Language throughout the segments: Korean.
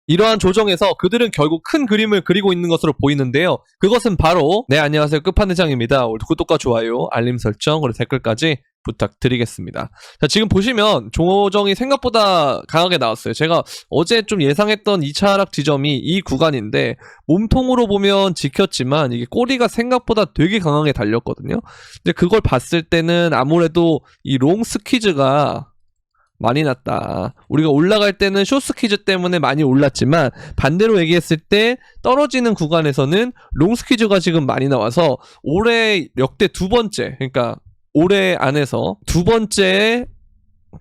이러한 조정에서 그들은 결국 큰 그림을 그리고 있는 것으로 보이는데요. 그것은 바로 네 안녕하세요 끝판대장입니다. 구독과 좋아요, 알림 설정, 그리고 댓글까지 부탁드리겠습니다. 자 지금 보시면 조정이 생각보다 강하게 나왔어요. 제가 어제 좀 예상했던 2차 하락 지점이 이 구간인데 몸통으로 보면 지켰지만 이게 꼬리가 생각보다 되게 강하게 달렸거든요. 근데 그걸 봤을 때는 아무래도 이 롱 스퀴즈가 많이 났다. 우리가 올라갈 때는 숏스퀴즈 때문에 많이 올랐지만 반대로 얘기했을 때 떨어지는 구간에서는 롱스퀴즈가 지금 많이 나와서 올해 역대 두 번째, 그러니까 올해 안에서 두 번째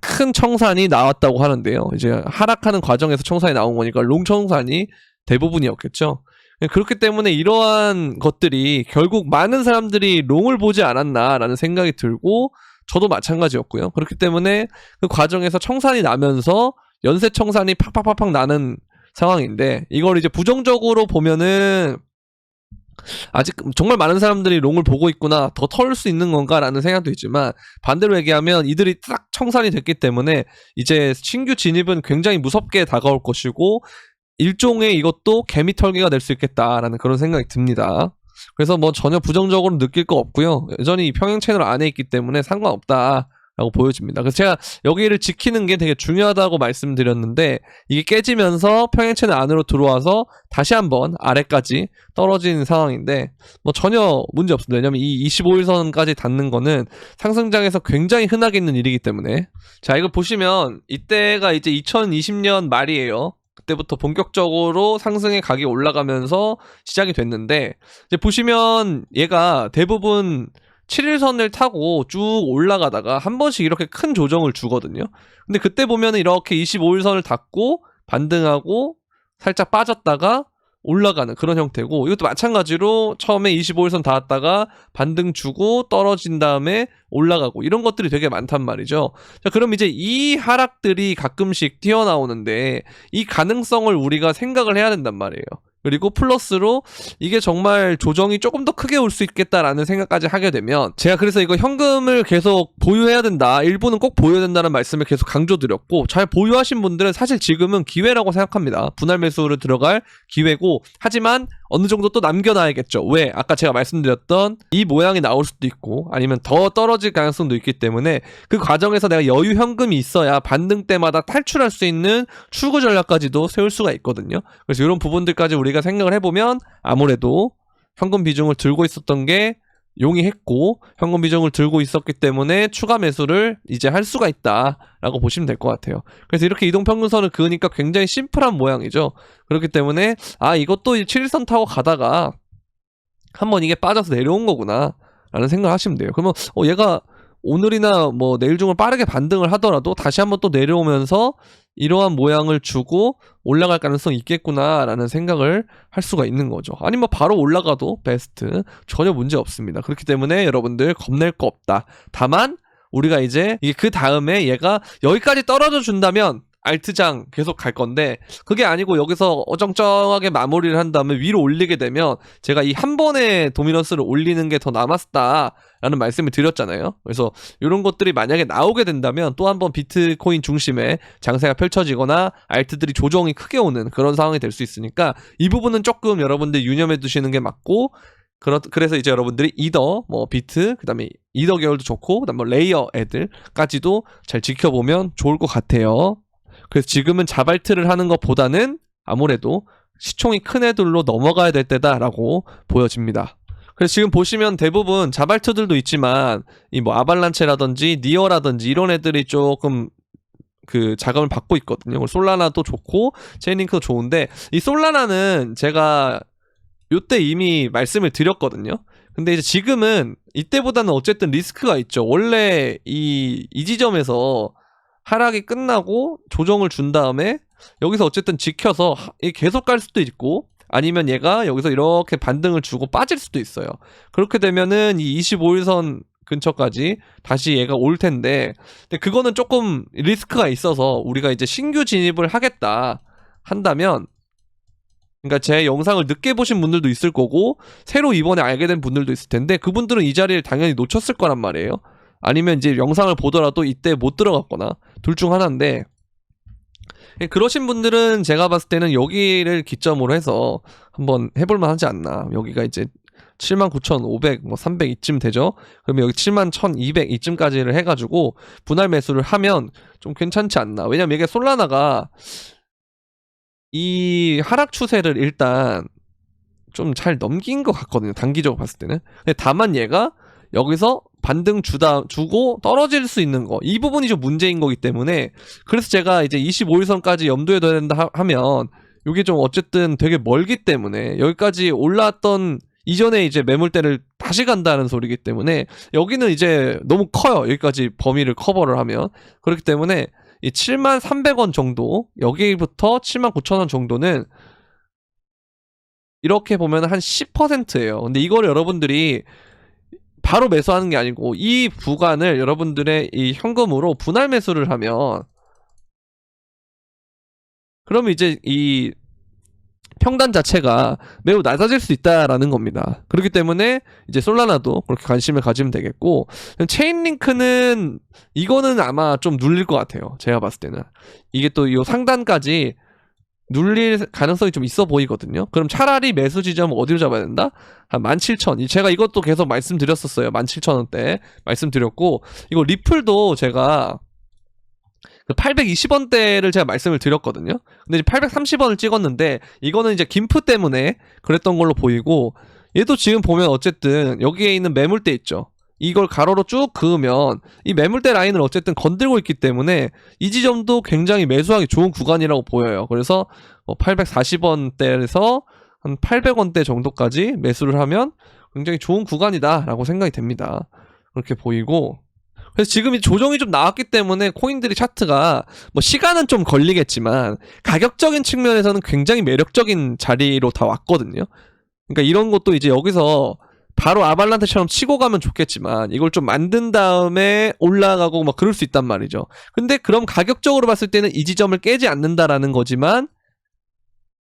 큰 청산이 나왔다고 하는데요. 이제 하락하는 과정에서 청산이 나온 거니까 롱 청산이 대부분이었겠죠. 그렇기 때문에 이러한 것들이 결국 많은 사람들이 롱을 보지 않았나라는 생각이 들고 저도 마찬가지였고요. 그렇기 때문에 그 과정에서 청산이 나면서 연쇄 청산이 팍팍팍팍 나는 상황인데 이걸 이제 부정적으로 보면은 아직 정말 많은 사람들이 롱을 보고 있구나, 더 털 수 있는 건가라는 생각도 있지만 반대로 얘기하면 이들이 딱 청산이 됐기 때문에 이제 신규 진입은 굉장히 무섭게 다가올 것이고 일종의 이것도 개미 털기가 될 수 있겠다라는 그런 생각이 듭니다. 그래서 뭐 전혀 부정적으로 느낄 거 없고요. 여전히 평행 채널 안에 있기 때문에 상관없다라고 보여집니다. 그래서 제가 여기를 지키는 게 되게 중요하다고 말씀드렸는데 이게 깨지면서 평행 채널 안으로 들어와서 다시 한번 아래까지 떨어진 상황인데 뭐 전혀 문제 없습니다. 왜냐면 이 25일선까지 닿는 거는 상승장에서 굉장히 흔하게 있는 일이기 때문에. 자 이걸 보시면 이때가 이제 2020년 말이에요. 그때부터 본격적으로 상승의 각이 올라가면서 시작이 됐는데 이제 보시면 얘가 대부분 7일선을 타고 쭉 올라가다가 한 번씩 이렇게 큰 조정을 주거든요. 근데 그때 보면은 이렇게 25일선을 닫고 반등하고 살짝 빠졌다가 올라가는 그런 형태고 이것도 마찬가지로 처음에 25일선 닿았다가 반등 주고 떨어진 다음에 올라가고 이런 것들이 되게 많단 말이죠. 자, 그럼 이제 이 하락들이 가끔씩 튀어나오는데 이 가능성을 우리가 생각을 해야 된단 말이에요. 그리고 플러스로 이게 정말 조정이 조금 더 크게 올 수 있겠다라는 생각까지 하게 되면 제가 그래서 이거 현금을 계속 보유해야 된다, 일부는 꼭 보유해야 된다는 말씀을 계속 강조드렸고 잘 보유하신 분들은 사실 지금은 기회라고 생각합니다. 분할 매수를 들어갈 기회고 하지만 어느 정도 또 남겨놔야겠죠. 왜? 아까 제가 말씀드렸던 이 모양이 나올 수도 있고 아니면 더 떨어질 가능성도 있기 때문에 그 과정에서 내가 여유 현금이 있어야 반등 때마다 탈출할 수 있는 출구 전략까지도 세울 수가 있거든요. 그래서 이런 부분들까지 우리가 생각을 해보면 아무래도 현금 비중을 들고 있었던 게 용이했고 현금 비중을 들고 있었기 때문에 추가 매수를 이제 할 수가 있다라고 보시면 될 것 같아요. 그래서 이렇게 이동평균선을 그으니까 굉장히 심플한 모양이죠. 그렇기 때문에 아 이것도 7일선 타고 가다가 한번 이게 빠져서 내려온 거구나 라는 생각을 하시면 돼요. 그러면 얘가 오늘이나 뭐 내일 중으로 빠르게 반등을 하더라도 다시 한번 또 내려오면서 이러한 모양을 주고 올라갈 가능성이 있겠구나라는 생각을 할 수가 있는 거죠. 아니면 바로 올라가도 베스트, 전혀 문제 없습니다. 그렇기 때문에 여러분들 겁낼 거 없다. 다만 우리가 이제 이게 그 다음에 얘가 여기까지 떨어져 준다면 알트장 계속 갈 건데 그게 아니고 여기서 어정쩡하게 마무리를 한 다음에 위로 올리게 되면 제가 이 한 번에 도미넌스를 올리는 게 더 남았다라는 말씀을 드렸잖아요. 그래서 이런 것들이 만약에 나오게 된다면 또 한 번 비트코인 중심의 장세가 펼쳐지거나 알트들이 조정이 크게 오는 그런 상황이 될 수 있으니까 이 부분은 조금 여러분들 유념해 두시는 게 맞고 그래서 이제 여러분들이 이더, 뭐 비트, 그 다음에 이더 계열도 좋고 그 다음에 뭐 레이어 애들까지도 잘 지켜보면 좋을 것 같아요. 그래서 지금은 자발트를 하는 것보다는 아무래도 시총이 큰 애들로 넘어가야 될 때다라고 보여집니다. 그래서 지금 보시면 대부분 자발트들도 있지만 이 뭐 아발란체라든지 니어라든지 이런 애들이 조금 그 자금을 받고 있거든요. 솔라나도 좋고 체인링크도 좋은데 이 솔라나는 제가 요때 이미 말씀을 드렸거든요. 근데 이제 지금은 이때보다는 어쨌든 리스크가 있죠. 원래 이 지점에서 하락이 끝나고 조정을 준 다음에 여기서 어쨌든 지켜서 계속 갈 수도 있고 아니면 얘가 여기서 이렇게 반등을 주고 빠질 수도 있어요. 그렇게 되면은 이 25일선 근처까지 다시 얘가 올 텐데 근데 그거는 조금 리스크가 있어서 우리가 이제 신규 진입을 하겠다 한다면 그러니까 제 영상을 늦게 보신 분들도 있을 거고 새로 이번에 알게 된 분들도 있을 텐데 그분들은 이 자리를 당연히 놓쳤을 거란 말이에요. 아니면 이제 영상을 보더라도 이때 못 들어갔거나 둘 중 하나인데 그러신 분들은 제가 봤을 때는 여기를 기점으로 해서 한번 해볼만 하지 않나. 여기가 이제 79,500, 뭐 300 이쯤 되죠. 그러면 여기 71,200 이쯤까지를 해가지고 분할 매수를 하면 좀 괜찮지 않나. 왜냐면 이게 솔라나가 이 하락 추세를 일단 좀 잘 넘긴 것 같거든요. 단기적으로 봤을 때는. 근데 다만 얘가 여기서 반등 주고 떨어질 수 있는 거, 이 부분이 좀 문제인 거기 때문에, 그래서 제가 이제 25일선까지 염두에 둬야 된다 하면 이게 좀 어쨌든 되게 멀기 때문에, 여기까지 올라왔던 이전에 이제 매물대를 다시 간다는 소리이기 때문에 여기는 이제 너무 커요. 여기까지 범위를 커버를 하면. 그렇기 때문에 이 73,300원 정도, 여기부터 79,000원 정도는 이렇게 보면 한 10%예요. 근데 이거를 여러분들이 바로 매수하는 게 아니고 이 구간을 여러분들의 이 현금으로 분할 매수를 하면, 그러면 이제 이 평단 자체가 매우 낮아질 수 있다라는 겁니다. 그렇기 때문에 이제 솔라나도 그렇게 관심을 가지면 되겠고, 체인링크는 이거는 아마 좀 눌릴 것 같아요. 제가 봤을 때는 이게 또 이 상단까지 눌릴 가능성이 좀 있어 보이거든요. 그럼 차라리 매수 지점을 어디로 잡아야 된다? 한 17,000. 제가 이것도 계속 말씀드렸었어요. 17,000원대 말씀드렸고, 이거 리플도 제가 820원대를 제가 말씀을 드렸거든요. 근데 이제 830원을 찍었는데 이거는 이제 김프 때문에 그랬던 걸로 보이고, 얘도 지금 보면 어쨌든 여기에 있는 매물대 있죠. 이걸 가로로 쭉 그으면 이 매물대 라인을 어쨌든 건들고 있기 때문에 이 지점도 굉장히 매수하기 좋은 구간이라고 보여요. 그래서 840원대에서 한 800원대 정도까지 매수를 하면 굉장히 좋은 구간이다라고 생각이 됩니다. 그렇게 보이고, 그래서 지금 이 조정이 좀 나왔기 때문에 코인들이 차트가 뭐 시간은 좀 걸리겠지만 가격적인 측면에서는 굉장히 매력적인 자리로 다 왔거든요. 그러니까 이런 것도 이제 여기서 바로 아발란테처럼 치고 가면 좋겠지만 이걸 좀 만든 다음에 올라가고 막 그럴 수 있단 말이죠. 근데 그럼 가격적으로 봤을 때는 이 지점을 깨지 않는다라는 거지만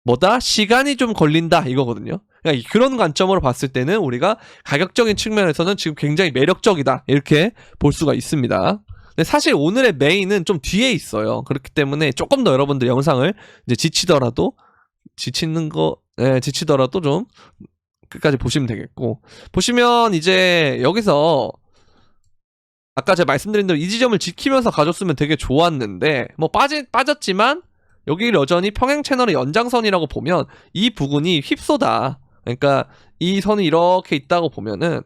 뭐다? 시간이 좀 걸린다 이거거든요. 그러니까 그런 관점으로 봤을 때는 우리가 가격적인 측면에서는 지금 굉장히 매력적이다 이렇게 볼 수가 있습니다. 근데 사실 오늘의 메인은 좀 뒤에 있어요. 그렇기 때문에 조금 더 여러분들 영상을 이제 지치더라도 좀 끝까지 보시면 되겠고, 보시면 이제 여기서 아까 제가 말씀드린 대로 이 지점을 지키면서 가줬으면 되게 좋았는데 뭐 빠졌지만 여기를 여전히 평행 채널의 연장선이라고 보면 이 부분이 휩소다. 그러니까 이 선이 이렇게 있다고 보면은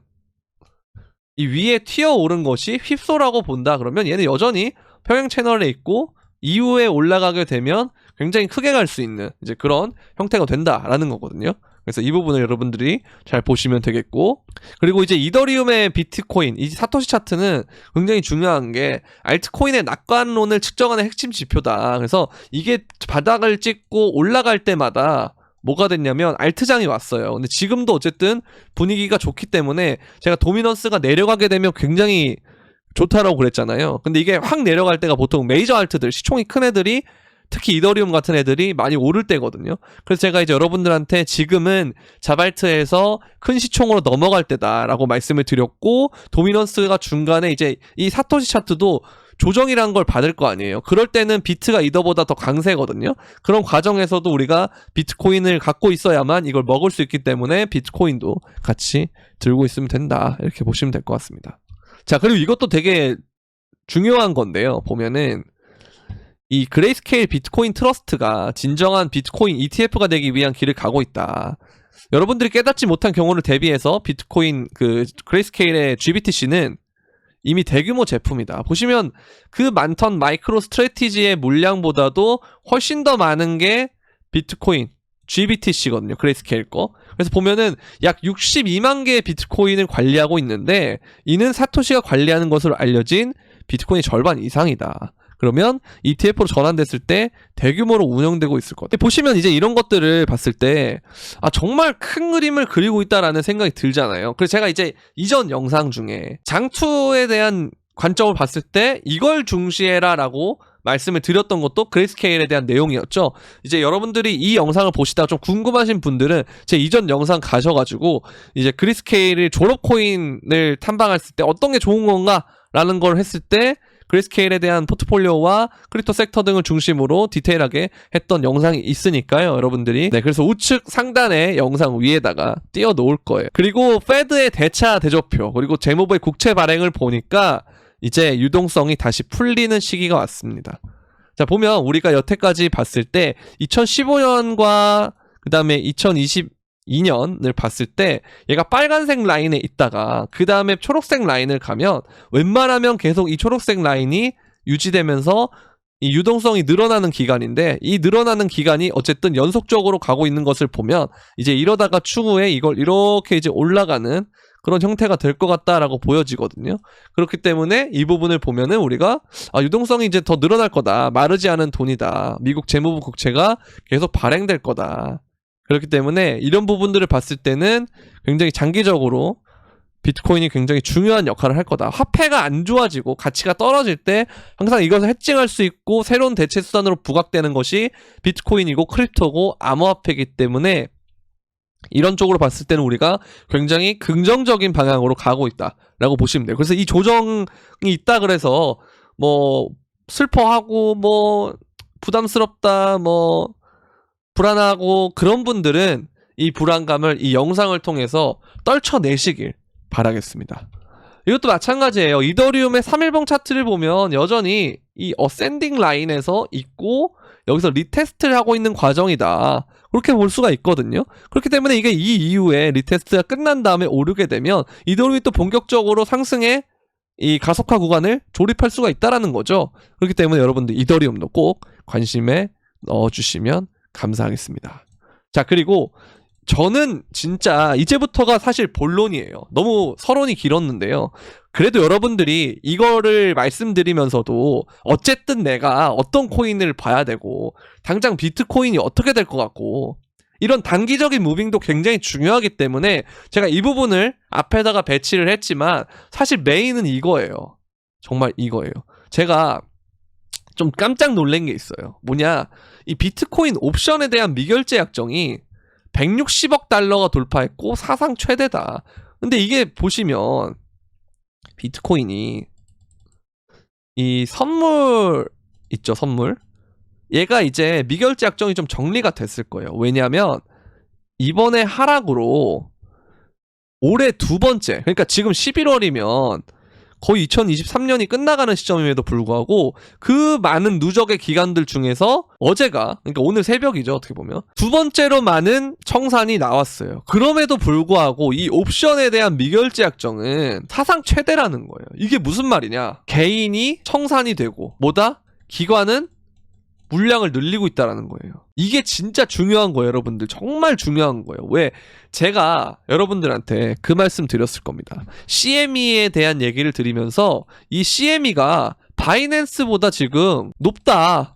이 위에 튀어오른 것이 휩소라고 본다. 그러면 얘는 여전히 평행 채널에 있고 이후에 올라가게 되면 굉장히 크게 갈 수 있는 이제 그런 형태가 된다라는 거거든요. 그래서 이 부분을 여러분들이 잘 보시면 되겠고, 그리고 이제 이더리움의 비트코인, 이 사토시 차트는 굉장히 중요한 게 알트코인의 낙관론을 측정하는 핵심 지표다. 그래서 이게 바닥을 찍고 올라갈 때마다 뭐가 됐냐면 알트장이 왔어요. 근데 지금도 어쨌든 분위기가 좋기 때문에 제가 도미넌스가 내려가게 되면 굉장히 좋다라고 그랬잖아요. 근데 이게 확 내려갈 때가 보통 메이저 알트들, 시총이 큰 애들이, 특히 이더리움 같은 애들이 많이 오를 때거든요. 그래서 제가 이제 여러분들한테 지금은 자발트에서 큰 시총으로 넘어갈 때다라고 말씀을 드렸고, 도미넌스가 중간에 이제 이 사토시 차트도 조정이라는 걸 받을 거 아니에요. 그럴 때는 비트가 이더보다 더 강세거든요. 그런 과정에서도 우리가 비트코인을 갖고 있어야만 이걸 먹을 수 있기 때문에 비트코인도 같이 들고 있으면 된다. 이렇게 보시면 될 것 같습니다. 자, 그리고 이것도 되게 중요한 건데요. 보면은 이 그레이스케일 비트코인 트러스트가 진정한 비트코인 ETF가 되기 위한 길을 가고 있다. 여러분들이 깨닫지 못한 경우를 대비해서 비트코인 그레이스케일의 GBTC는 이미 대규모 제품이다. 보시면 그 많던 마이크로 스트래티지의 물량보다도 훨씬 더 많은 게 비트코인 GBTC거든요. 그레이스케일 거. 그래서 보면은 약 62만 개의 비트코인을 관리하고 있는데 이는 사토시가 관리하는 것으로 알려진 비트코인의 절반 이상이다. 그러면 ETF로 전환됐을 때 대규모로 운영되고 있을 것 같아요. 보시면 이제 이런 것들을 봤을 때 정말 큰 그림을 그리고 있다라는 생각이 들잖아요. 그래서 제가 이제 이전 영상 중에 장투에 대한 관점을 봤을 때 이걸 중시해라 라고 말씀을 드렸던 것도 그레이스케일에 대한 내용이었죠. 이제 여러분들이 이 영상을 보시다가 좀 궁금하신 분들은 제 이전 영상 가셔가지고 이제 그레이스케일이 졸업 코인을 탐방했을 때 어떤 게 좋은 건가 라는 걸 했을 때 그레이스케일에 대한 포트폴리오와 크립토 섹터 등을 중심으로 디테일하게 했던 영상이 있으니까요, 여러분들이. 네, 그래서 우측 상단의 영상 위에다가 띄워 놓을 거예요. 그리고 페드의 대차 대조표, 그리고 재무부의 국채 발행을 보니까 이제 유동성이 다시 풀리는 시기가 왔습니다. 자, 보면 우리가 여태까지 봤을 때 2015년과 그 다음에 2022년을 봤을 때 얘가 빨간색 라인에 있다가 그 다음에 초록색 라인을 가면 웬만하면 계속 이 초록색 라인이 유지되면서 이 유동성이 늘어나는 기간인데, 이 늘어나는 기간이 어쨌든 연속적으로 가고 있는 것을 보면 이제 이러다가 추후에 이걸 이렇게 이제 올라가는 그런 형태가 될 것 같다라고 보여지거든요. 그렇기 때문에 이 부분을 보면은 우리가 유동성이 이제 더 늘어날 거다, 마르지 않은 돈이다, 미국 재무부 국채가 계속 발행될 거다. 그렇기 때문에 이런 부분들을 봤을 때는 굉장히 장기적으로 비트코인이 굉장히 중요한 역할을 할 거다. 화폐가 안 좋아지고 가치가 떨어질 때 항상 이것을 해칭할 수 있고 새로운 대체 수단으로 부각되는 것이 비트코인이고 크립토고 암호화폐이기 때문에 이런 쪽으로 봤을 때는 우리가 굉장히 긍정적인 방향으로 가고 있다라고 보시면 돼요. 그래서 이 조정이 있다 그래서 뭐 슬퍼하고 뭐 부담스럽다, 뭐 불안하고 그런 분들은 이 불안감을 이 영상을 통해서 떨쳐내시길 바라겠습니다. 이것도 마찬가지예요. 이더리움의 3일봉 차트를 보면 여전히 이 어센딩 라인에서 있고 여기서 리테스트를 하고 있는 과정이다, 그렇게 볼 수가 있거든요. 그렇기 때문에 이게 이 이후에 리테스트가 끝난 다음에 오르게 되면 이더리움이 또 본격적으로 상승의 이 가속화 구간을 조립할 수가 있다라는 거죠. 그렇기 때문에 여러분들 이더리움도 꼭 관심에 넣어주시면 감사하겠습니다. 자, 그리고 저는 진짜 이제부터가 사실 본론이에요. 너무 서론이 길었는데요. 그래도 여러분들이 이거를 말씀드리면서도 어쨌든 내가 어떤 코인을 봐야 되고 당장 비트코인이 어떻게 될 것 같고 이런 단기적인 무빙도 굉장히 중요하기 때문에 제가 이 부분을 앞에다가 배치를 했지만 사실 메인은 이거예요. 정말 이거예요. 제가 좀 깜짝 놀란 게 있어요. 뭐냐, 이 비트코인 옵션에 대한 미결제 약정이 160억 달러가 돌파했고 사상 최대다. 근데 이게 보시면 비트코인이 이 선물 있죠, 선물. 얘가 이제 미결제 약정이 좀 정리가 됐을 거예요. 왜냐하면 이번에 하락으로 올해 두 번째, 그러니까 지금 11월이면 거의 2023년이 끝나가는 시점임에도 불구하고 그 많은 누적의 기간들 중에서 어제가, 그러니까 오늘 새벽이죠, 어떻게 보면 두 번째로 많은 청산이 나왔어요. 그럼에도 불구하고 이 옵션에 대한 미결제 약정은 사상 최대라는 거예요. 이게 무슨 말이냐, 개인이 청산이 되고 뭐다? 기관은 물량을 늘리고 있다라는 거예요. 이게 진짜 중요한 거예요, 여러분들. 정말 중요한 거예요. 왜? 제가 여러분들한테 그 말씀 드렸을 겁니다. CME에 대한 얘기를 드리면서 이 CME가 바이낸스보다 지금 높다.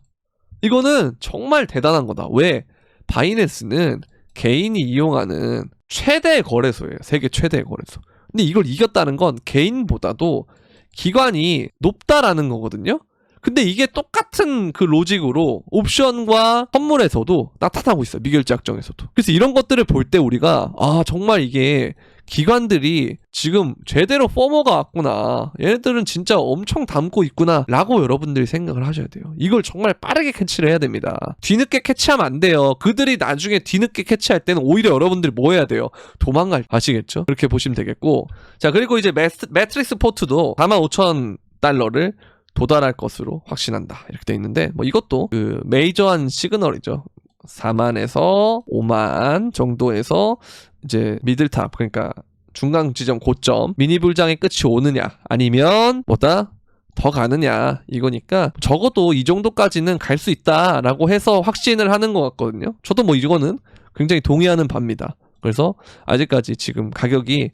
이거는 정말 대단한 거다. 왜? 바이낸스는 개인이 이용하는 최대 거래소예요. 세계 최대 거래소. 근데 이걸 이겼다는 건 개인보다도 기관이 높다라는 거거든요. 근데 이게 똑같은 그 로직으로 옵션과 선물에서도 나타나고 있어요. 미결제 약정에서도. 그래서 이런 것들을 볼 때 우리가 정말 이게 기관들이 지금 제대로 퍼머가 왔구나, 얘네들은 진짜 엄청 담고 있구나 라고 여러분들이 생각을 하셔야 돼요. 이걸 정말 빠르게 캐치를 해야 됩니다. 뒤늦게 캐치하면 안 돼요. 그들이 나중에 뒤늦게 캐치할 때는 오히려 여러분들이 뭐 해야 돼요? 도망갈, 아시겠죠? 그렇게 보시면 되겠고, 자, 그리고 이제 매트릭스 포트도 45,000달러를 도달할 것으로 확신한다, 이렇게 돼 있는데, 뭐 이것도 그 메이저한 시그널이죠. 4만에서 5만 정도에서 이제 미들탑, 그러니까 중간 지점 고점, 미니 불장의 끝이 오느냐 아니면 뭐다 더 가느냐, 이거니까 적어도 이 정도까지는 갈 수 있다라고 해서 확신을 하는 것 같거든요. 저도 뭐 이거는 굉장히 동의하는 바입니다. 그래서 아직까지 지금 가격이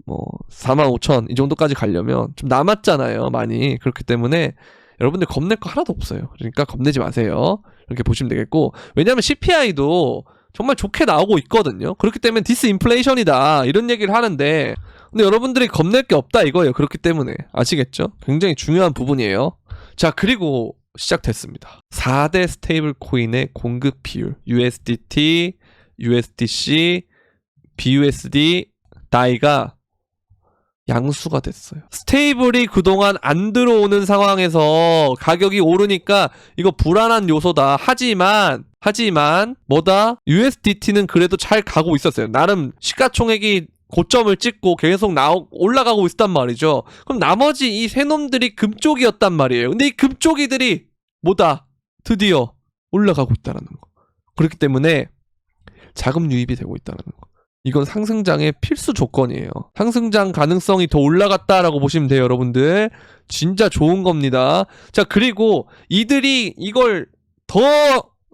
뭐 45,000 이 정도까지 가려면 좀 남았잖아요, 많이. 그렇기 때문에 여러분들 겁낼 거 하나도 없어요. 그러니까 겁내지 마세요. 이렇게 보시면 되겠고, 왜냐하면 CPI도 정말 좋게 나오고 있거든요. 그렇기 때문에 디스인플레이션이다 이런 얘기를 하는데, 근데 여러분들이 겁낼 게 없다 이거예요. 그렇기 때문에 아시겠죠? 굉장히 중요한 부분이에요. 자, 그리고 시작됐습니다. 4대 스테이블 코인의 공급 비율, USDT, USDC, BUSD, DAI가 양수가 됐어요. 스테이블이 그동안 안 들어오는 상황에서 가격이 오르니까 이거 불안한 요소다. 하지만 뭐다? USDT는 그래도 잘 가고 있었어요. 나름 시가총액이 고점을 찍고 계속 올라가고 있단 말이죠. 그럼 나머지 이 세 놈들이 금쪽이었단 말이에요. 근데 이 금쪽이들이 뭐다? 드디어 올라가고 있다는 거. 그렇기 때문에 자금 유입이 되고 있다는 거. 이건 상승장의 필수 조건이에요. 상승장 가능성이 더 올라갔다라고 보시면 돼요, 여러분들. 진짜 좋은 겁니다. 자, 그리고 이들이 이걸 더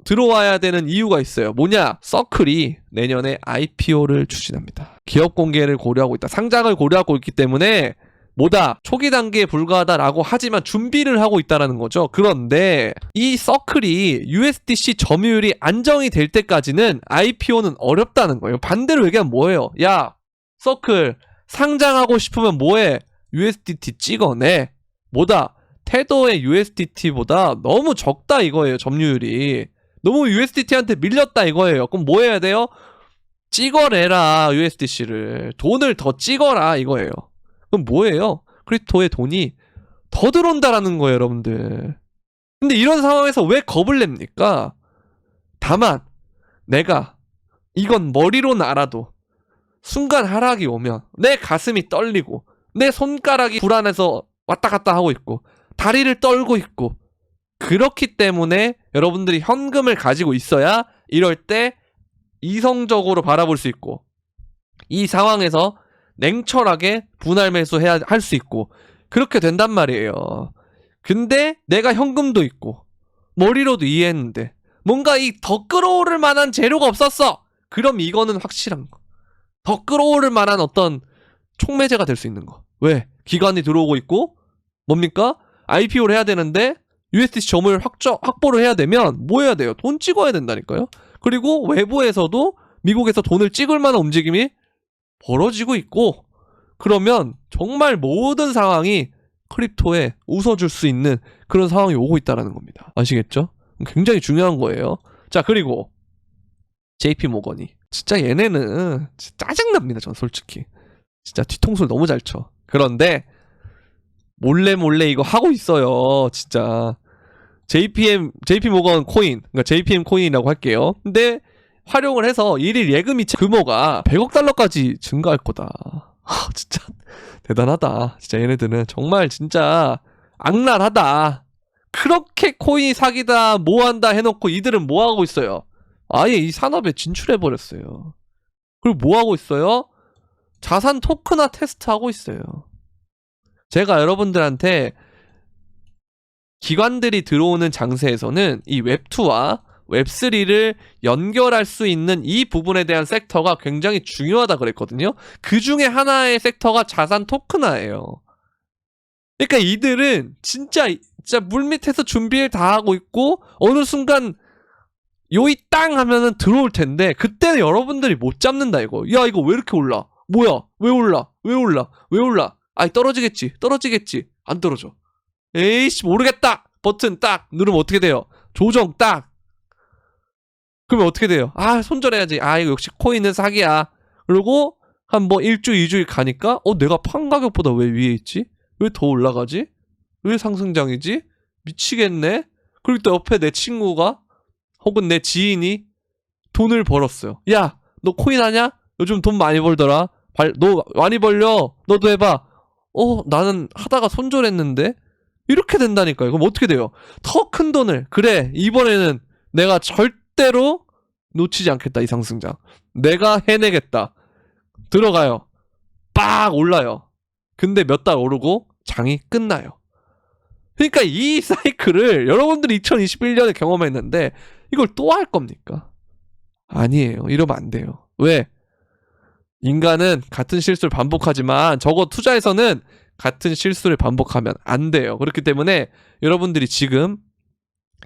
들어와야 되는 이유가 있어요. 뭐냐? 서클이 내년에 IPO를 추진합니다. 기업 공개를 고려하고 있다. 상장을 고려하고 있기 때문에 뭐다? 초기 단계에 불과하다라고 하지만 준비를 하고 있다라는 거죠. 그런데 이 서클이 USDC 점유율이 안정이 될 때까지는 IPO는 어렵다는 거예요. 반대로 얘기하면 뭐예요? 야, 서클 상장하고 싶으면 뭐해? USDT 찍어내. 뭐다? 테더의 USDT보다 너무 적다 이거예요. 점유율이. 너무 USDT한테 밀렸다 이거예요. 그럼 뭐 해야 돼요? 찍어내라 USDC를. 돈을 더 찍어라 이거예요. 그럼 뭐예요? 크립토의 돈이 더 들어온다라는 거예요, 여러분들. 근데 이런 상황에서 왜 겁을 냅니까? 다만 내가 이건 머리로는 알아도 순간 하락이 오면 내 가슴이 떨리고 내 손가락이 불안해서 왔다 갔다 하고 있고 다리를 떨고 있고 그렇기 때문에 여러분들이 현금을 가지고 있어야 이럴 때 이성적으로 바라볼 수 있고 이 상황에서 냉철하게 분할 매수해야 할 수 있고 그렇게 된단 말이에요. 근데 내가 현금도 있고 머리로도 이해했는데 뭔가 이 더 끌어오를 만한 재료가 없었어. 그럼 이거는 확실한 거. 더 끌어오를 만한 어떤 촉매제가 될 수 있는 거. 왜? 기관이 들어오고 있고 뭡니까? IPO를 해야 되는데 USDC 점을 확보를 해야 되면 뭐 해야 돼요? 돈 찍어야 된다니까요. 그리고 외부에서도 미국에서 돈을 찍을 만한 움직임이 벌어지고 있고 그러면 정말 모든 상황이 크립토에 웃어줄 수 있는 그런 상황이 오고 있다는 겁니다. 아시겠죠? 굉장히 중요한 거예요. 자, 그리고 JP모건이 진짜 얘네는 진짜 짜증납니다. 전 솔직히 진짜 뒤통수를 너무 잘 쳐. 그런데 몰래 이거 하고 있어요. 진짜 JP모건 코인, 그러니까 JPM 코인이라고 할게요. 근데 활용을 해서 일일 예금 이체 규모가 100억 달러까지 증가할 거다. 진짜 대단하다. 진짜 얘네들은 정말 진짜 악랄하다. 그렇게 코인 사기다 뭐한다 해놓고 이들은 뭐하고 있어요? 아예 이 산업에 진출해버렸어요. 그리고 뭐하고 있어요? 자산 토큰화 테스트하고 있어요. 제가 여러분들한테 기관들이 들어오는 장세에서는 이 웹2와 웹3를 연결할 수 있는 이 부분에 대한 섹터가 굉장히 중요하다 그랬거든요. 그 중에 하나의 섹터가 자산 토큰화예요. 그러니까 이들은 진짜 물밑에서 준비를 다 하고 있고 어느 순간 요이 땅 하면은 들어올 텐데 그때는 여러분들이 못 잡는다 이거. 야 이거 왜 이렇게 올라? 뭐야? 왜 올라? 아이 떨어지겠지. 안 떨어져. 에이씨 모르겠다. 버튼 딱 누르면 어떻게 돼요? 조정 딱. 그러면 어떻게 돼요? 손절해야지. 이거 역시 코인은 사기야. 그리고 한 뭐 1주 2주일 가니까 내가 판 가격보다 왜 위에 있지? 왜 더 올라가지? 왜 상승장이지? 미치겠네. 그리고 또 옆에 내 친구가 혹은 내 지인이 돈을 벌었어요. 야 너 코인 하냐? 요즘 돈 많이 벌더라. 너 많이 벌려. 너도 해봐. 나는 하다가 손절했는데? 이렇게 된다니까요. 그럼 어떻게 돼요? 더 큰 돈을 그래 이번에는 내가 절대로 놓치지 않겠다. 이 상승장 내가 해내겠다. 들어가요. 빡 올라요. 근데 몇 달 오르고 장이 끝나요. 그러니까 이 사이클을 여러분들이 2021년에 경험했는데 이걸 또 할 겁니까? 아니에요. 이러면 안 돼요. 왜? 인간은 같은 실수를 반복하지만 적어 투자에서는 같은 실수를 반복하면 안 돼요. 그렇기 때문에 여러분들이 지금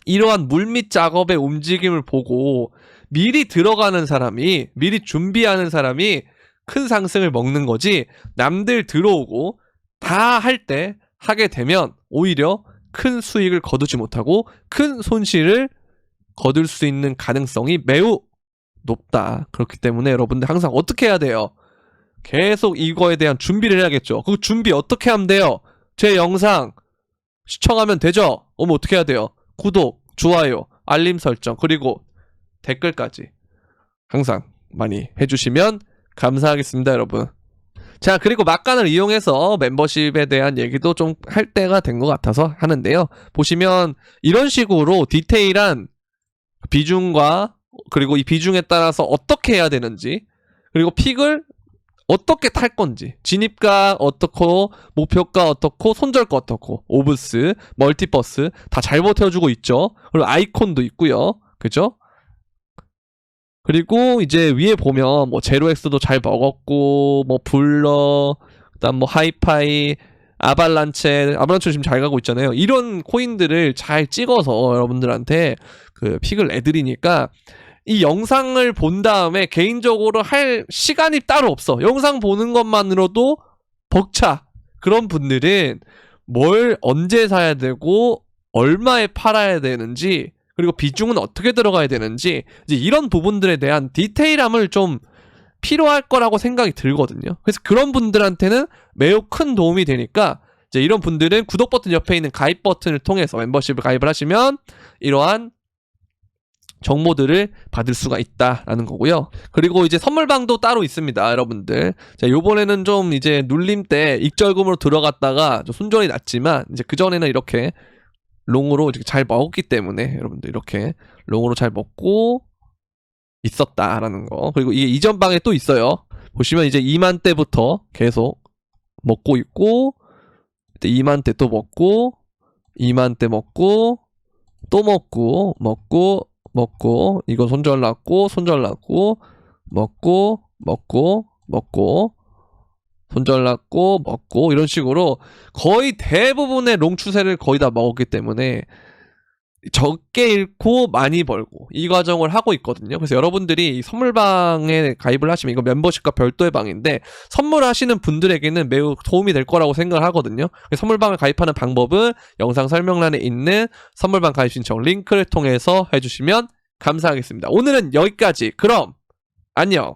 이러한 물밑 작업의 움직임을 보고 미리 들어가는 사람이, 미리 준비하는 사람이 큰 상승을 먹는 거지, 남들 들어오고 다 할 때 하게 되면 오히려 큰 수익을 거두지 못하고 큰 손실을 거둘 수 있는 가능성이 매우 높다. 그렇기 때문에 여러분들 항상 어떻게 해야 돼요? 계속 이거에 대한 준비를 해야겠죠. 그 준비 어떻게 하면 돼요? 제 영상 시청하면 되죠? 어떻게 해야 돼요? 구독, 좋아요, 알림 설정, 그리고 댓글까지 항상 많이 해주시면 감사하겠습니다, 여러분. 자, 그리고 막간을 이용해서 멤버십에 대한 얘기도 좀 할 때가 된 것 같아서 하는데요. 보시면 이런 식으로 디테일한 비중과 그리고 이 비중에 따라서 어떻게 해야 되는지, 그리고 픽을 어떻게 탈 건지, 진입가 어떻고, 목표가 어떻고, 손절가 어떻고, 오브스, 멀티버스 다 잘 버텨주고 있죠. 그리고 아이콘도 있고요. 그죠? 그리고 이제 위에 보면 뭐 제로엑스도 잘 먹었고, 뭐 블러, 그다음 뭐 하이파이, 아발란체 지금 잘 가고 있잖아요. 이런 코인들을 잘 찍어서 여러분들한테 그 픽을 내드리니까 이 영상을 본 다음에 개인적으로 할 시간이 따로 없어. 영상 보는 것만으로도 벅차. 그런 분들은 뭘 언제 사야 되고 얼마에 팔아야 되는지, 그리고 비중은 어떻게 들어가야 되는지, 이제 이런 부분들에 대한 디테일함을 좀 필요할 거라고 생각이 들거든요. 그래서 그런 분들한테는 매우 큰 도움이 되니까 이제 이런 분들은 구독 버튼 옆에 있는 가입 버튼을 통해서 멤버십을 가입을 하시면 이러한 정보들을 받을 수가 있다라는 거고요. 그리고 이제 선물방도 따로 있습니다, 여러분들. 자, 요번에는 좀 이제 눌림 때 익절금으로 들어갔다가 좀 손절이 났지만, 이제 그전에는 이렇게 롱으로 잘 먹었기 때문에 여러분들 이렇게 롱으로 잘 먹고 있었다라는 거. 그리고 이게 이전 방에 또 있어요. 보시면 이제 2만 때부터 계속 먹고 있고, 2만 때 또 먹고, 2만 때 먹고, 또 먹고, 이거 손절 났고, 먹고, 손절 났고, 먹고, 이런 식으로 거의 대부분의 롱 추세를 거의 다 먹었기 때문에 적게 잃고 많이 벌고 이 과정을 하고 있거든요. 그래서 여러분들이 이 선물방에 가입을 하시면, 이거 멤버십과 별도의 방인데 선물하시는 분들에게는 매우 도움이 될 거라고 생각을 하거든요. 선물방을 가입하는 방법은 영상 설명란에 있는 선물방 가입 신청 링크를 통해서 해주시면 감사하겠습니다. 오늘은 여기까지. 그럼 안녕.